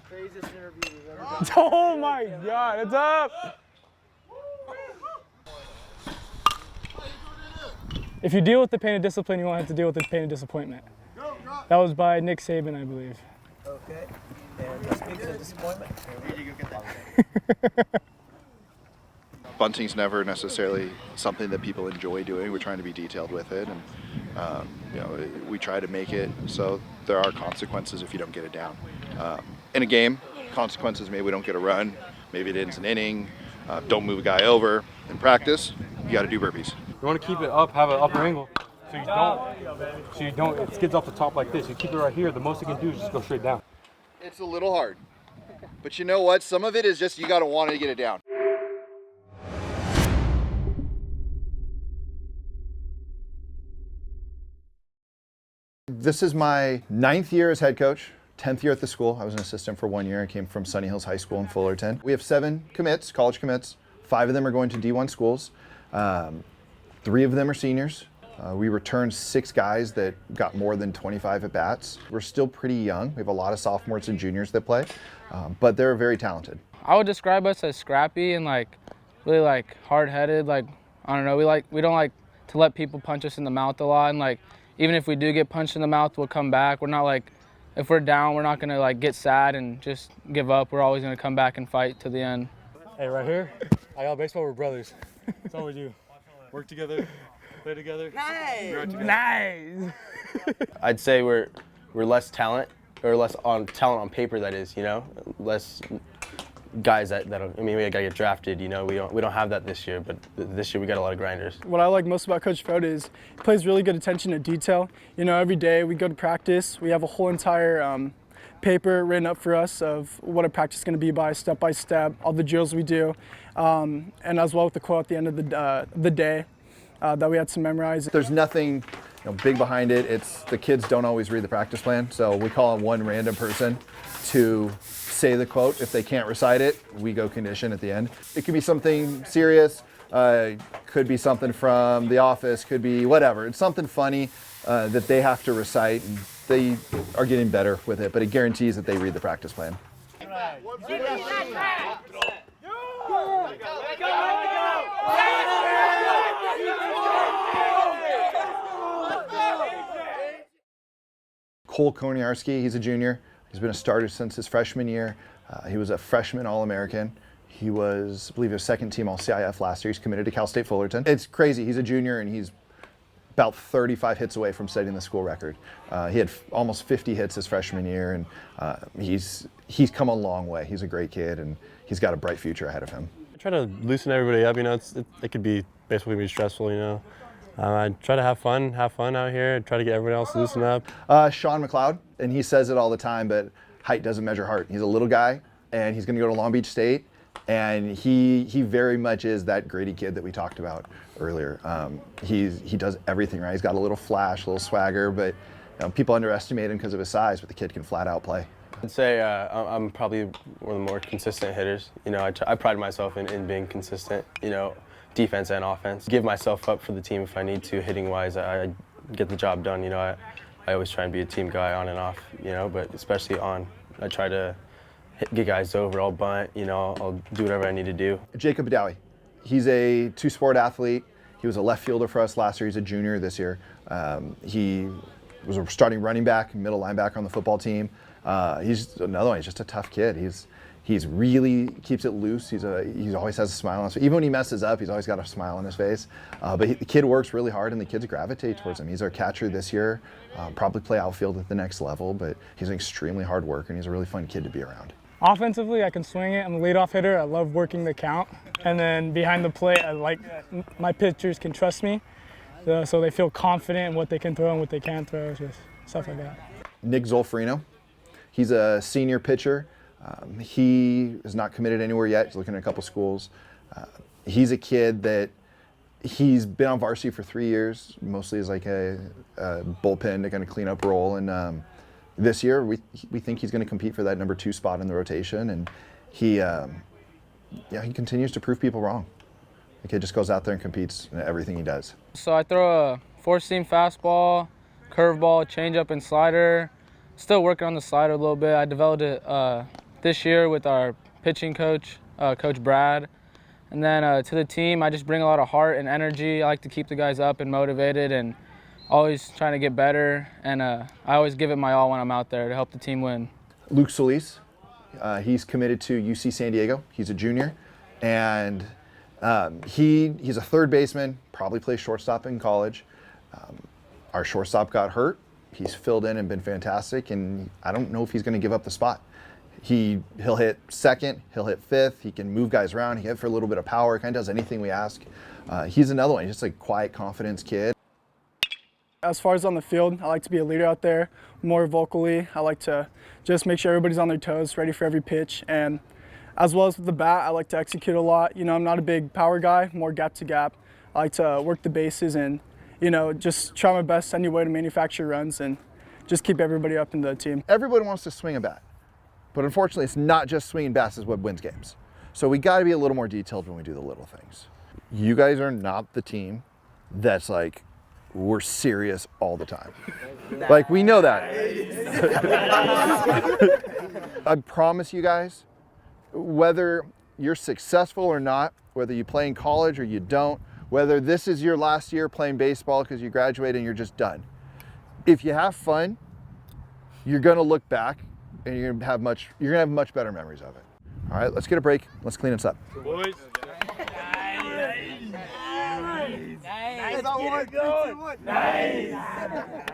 Craziest interview we've ever done. Oh my God, it's up! If you deal with the pain of discipline, you won't have to deal with the pain of disappointment. That was by Nick Saban, I believe. Okay. And speaking of disappointment, Bunting's never necessarily something that people enjoy doing. We're trying to be detailed with it, and we try to make it so there are consequences if you don't get it down. In a game, consequences, maybe we don't get a run, maybe it ends an inning, don't move a guy over. In practice, you got to do burpees. You want to keep it up, have an upper angle, so you don't, it skids off the top like this. You keep it right here, the most you can do is just go straight down. It's a little hard, but you know what? Some of it is just you got to want to get it down. This is my 9th year as head coach, 10th year at the school. I was an assistant for 1 year. I came from Sunny Hills High School in Fullerton. We have 7 commits, college commits. 5 of them are going to D1 schools. 3 of them are seniors. We returned 6 guys that got more than 25 at-bats. We're still pretty young. We have a lot of sophomores and juniors that play, but they're very talented. I would describe us as scrappy and really hard-headed. I don't know, we don't like to let people punch us in the mouth a lot, and even if we do get punched in the mouth, we'll come back. We're not if we're down, we're not gonna get sad and just give up. We're always gonna come back and fight to the end. Hey, right here, Ayala baseball, we're brothers. That's all we do. Work together, play together. nice. Nice. I'd say we're less talent, or less on talent on paper. That is, less guys that we gotta get drafted. We don't have that this year, but this year we got a lot of grinders. What I like most about Coach Vogt is he pays really good attention to detail. Every day we go to practice, we have a whole entire paper written up for us of what a practice is going to be by step, all the drills we do, and as well with the quote at the end of the day that we had to memorize. There's nothing big behind it. It's the kids don't always read the practice plan, so we call on one random person to say the quote. If they can't recite it, we go condition at the end. It could be something serious, could be something from The Office, could be whatever. It's something funny that they have to recite, and they are getting better with it, but it guarantees that they read the practice plan. Cole Koniarski, he's a junior. He's been a starter since his freshman year. He was a freshman All-American. He was, I believe, a second team All-CIF last year. He's committed to Cal State Fullerton. It's crazy. He's a junior, and he's about 35 hits away from setting the school record. He had almost 50 hits his freshman year, and he's come a long way. He's a great kid, and he's got a bright future ahead of him. I try to loosen everybody up. It could be basically be stressful. I try to have fun out here. Try to get everyone else loosened up. Sean McLeod, and he says it all the time, but height doesn't measure heart. He's a little guy, and he's going to go to Long Beach State, and he very much is that gritty kid that we talked about earlier. He does everything right. He's got a little flash, a little swagger, but people underestimate him because of his size, but the kid can flat out play. I'd say I'm probably one of the more consistent hitters. I pride myself in being consistent. Defense and offense. Give myself up for the team if I need to. Hitting wise, I get the job done. I always try and be a team guy on and off. But especially on, I try to get guys over. I'll bunt. I'll do whatever I need to do. Jacob Badawi, he's a 2-sport athlete. He was a left fielder for us last year. He's a junior this year. He was a starting running back, middle linebacker on the football team. He's another one. He's just a tough kid. He's really keeps it loose. He always has a smile on his face. Even when he messes up, he's always got a smile on his face. But the kid works really hard, and the kids gravitate towards him. He's our catcher this year. Probably play outfield at the next level, but he's an extremely hard worker, and he's a really fun kid to be around. Offensively, I can swing it. I'm a leadoff hitter. I love working the count. And then behind the plate, I like my pitchers can trust me, so they feel confident in what they can throw and what they can't throw, just stuff like that. Nick Zolfrino, he's a senior pitcher. He is not committed anywhere yet. He's looking at a couple schools. He's a kid that he's been on varsity for 3 years, mostly as like a bullpen to kind of clean up role. And this year, we think he's going to compete for that number 2 spot in the rotation. And he continues to prove people wrong. The kid just goes out there and competes in everything he does. So I throw a 4-seam fastball, curveball, changeup, and slider. Still working on the slider a little bit. I developed it this year with our pitching coach, Coach Brad. And then to the team, I just bring a lot of heart and energy. I like to keep the guys up and motivated and always trying to get better. And I always give it my all when I'm out there to help the team win. Luke Solis, he's committed to UC San Diego. He's a junior, and he's a third baseman, probably plays shortstop in college. Our shortstop got hurt. He's filled in and been fantastic, and I don't know if he's going to give up the spot. He'll hit second, he'll hit fifth, he can move guys around, he hit for a little bit of power, kind of does anything we ask. He's another one, he's just a quiet confidence kid. As far as on the field, I like to be a leader out there, more vocally. I like to just make sure everybody's on their toes, ready for every pitch. And as well as with the bat, I like to execute a lot. You know, I'm not a big power guy, more gap to gap. I like to work the bases and, you know, just try my best any way to manufacture runs and just keep everybody up in the team. Everybody wants to swing a bat, but unfortunately it's not just swinging bats is what wins games. So we got to be a little more detailed when we do the little things. You guys are not the team that's like, we're serious all the time. Like, we know that. I promise you guys, whether you're successful or not, whether you play in college or you don't, whether this is your last year playing baseball because you graduated and you're just done, if you have fun, you're gonna look back and you're gonna have much better memories of it. All right, let's get a break. Let's clean this up. Boys. Nice. Nice.